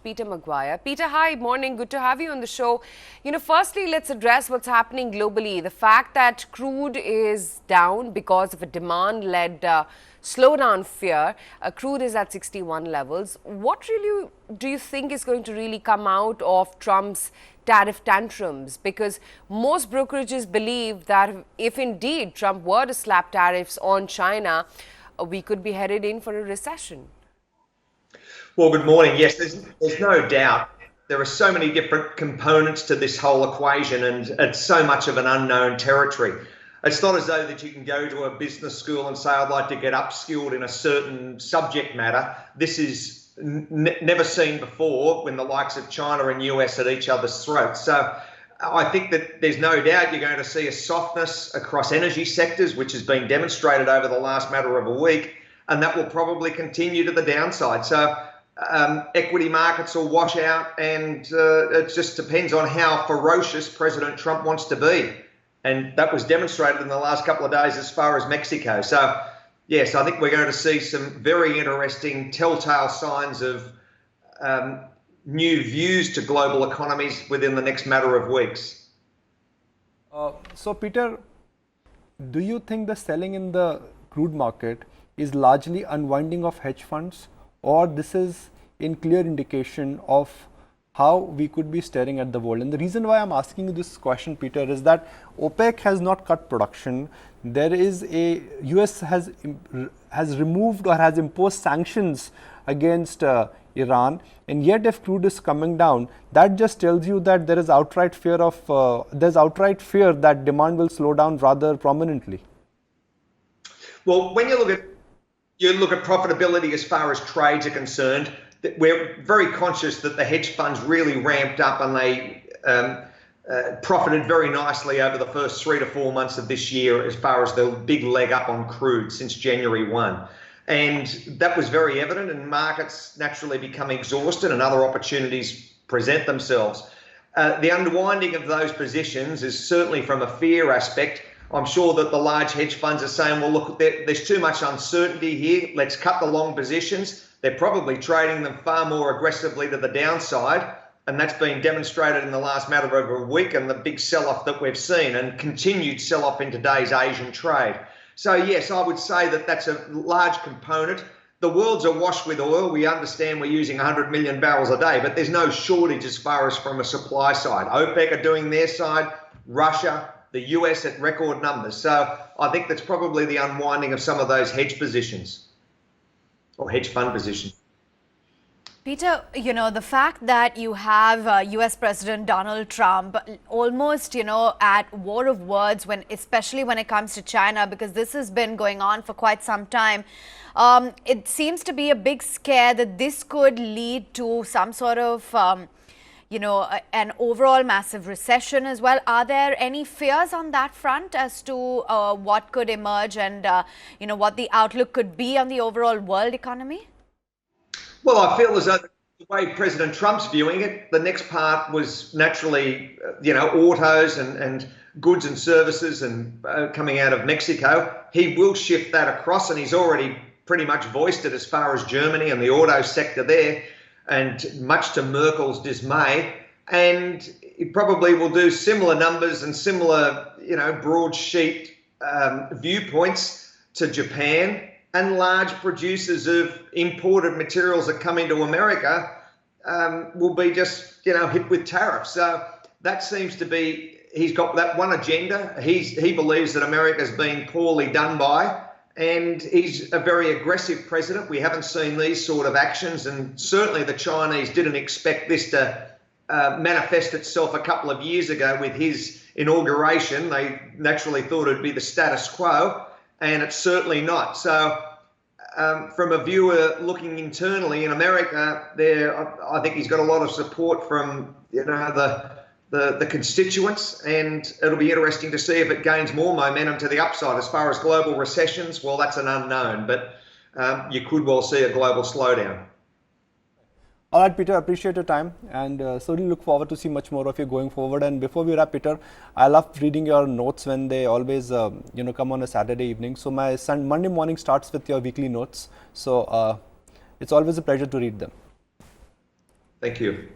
Peter McGuire. Peter, hi, morning. Good to have you on the show. Firstly, let's address what's happening globally. The fact that crude is down because of a demand-led slowdown fear. Crude is at 61 levels. What really do you think is going to really come out of Trump's tariff tantrums? Because most brokerages believe that if indeed Trump were to slap tariffs on China, we could be headed in for a recession. Well, good morning. Yes, there's no doubt. There are so many different components to this whole equation, and it's so much of an unknown territory. It's not as though that you can go to a business school and say, I'd like to get upskilled in a certain subject matter. This is never seen before when the likes of China and US at each other's throats. So I think that there's no doubt you're going to see a softness across energy sectors, which has been demonstrated over the last matter of a week, and that will probably continue to the downside. So equity markets will wash out, and it just depends on how ferocious President Trump wants to be. And that was demonstrated in the last couple of days as far as Mexico. So, yes, I think we're going to see some very interesting telltale signs of new views to global economies within the next matter of weeks. So, Peter, do you think the selling in the crude market is largely unwinding of hedge funds, or this is in clear indication of how we could be staring at the world? And the reason why I'm asking you this question, Peter, is that OPEC has not cut production. There is US has removed or has imposed sanctions against Iran, and yet if crude is coming down, that just tells you that there is outright fear that demand will slow down rather prominently. Well, when you look at profitability as far as trades are concerned, we're very conscious that the hedge funds really ramped up, and they profited very nicely over the first 3 to 4 months of this year as far as the big leg up on crude since January 1. And that was very evident, and markets naturally become exhausted and other opportunities present themselves. The unwinding of those positions is certainly from a fear aspect. I'm sure that the large hedge funds are saying, well, look, there's too much uncertainty here. Let's cut the long positions. They're probably trading them far more aggressively to the downside, and that's been demonstrated in the last matter of a week and the big sell-off that we've seen, and continued sell-off in today's Asian trade. So, yes, I would say that that's a large component. The world's awash with oil. We understand we're using 100 million barrels a day, but there's no shortage as far as from a supply side. OPEC are doing their side, Russia, the US at record numbers. So I think that's probably the unwinding of some of those hedge positions or hedge fund positions. Peter, the fact that you have US President Donald Trump almost, at war of words, especially when it comes to China, because this has been going on for quite some time, it seems to be a big scare that this could lead to some sort of, an overall massive recession as well. Are there any fears on that front as to what could emerge and, what the outlook could be on the overall world economy? Well, I feel as though the way President Trump's viewing it, the next part was naturally, autos and goods and services and coming out of Mexico. He will shift that across, and he's already pretty much voiced it as far as Germany and the auto sector there, and much to Merkel's dismay. And he probably will do similar numbers and similar, broadsheet viewpoints to Japan. And large producers of imported materials that come into America will be just, hit with tariffs. So that seems to be, he's got that one agenda. He believes that America's been poorly done by, and he's a very aggressive president. We haven't seen these sort of actions, and certainly the Chinese didn't expect this to manifest itself a couple of years ago with his inauguration. They naturally thought it'd be the status quo, and it's certainly not. So from a viewer looking internally in America, I think he's got a lot of support from the constituents, and it'll be interesting to see if it gains more momentum to the upside. As far as global recessions, well, that's an unknown, but you could well see a global slowdown. All right, Peter, appreciate your time, and certainly look forward to see much more of you going forward. And before we wrap, Peter, I love reading your notes when they always, come on a Saturday evening. So my Monday morning starts with your weekly notes. So it's always a pleasure to read them. Thank you.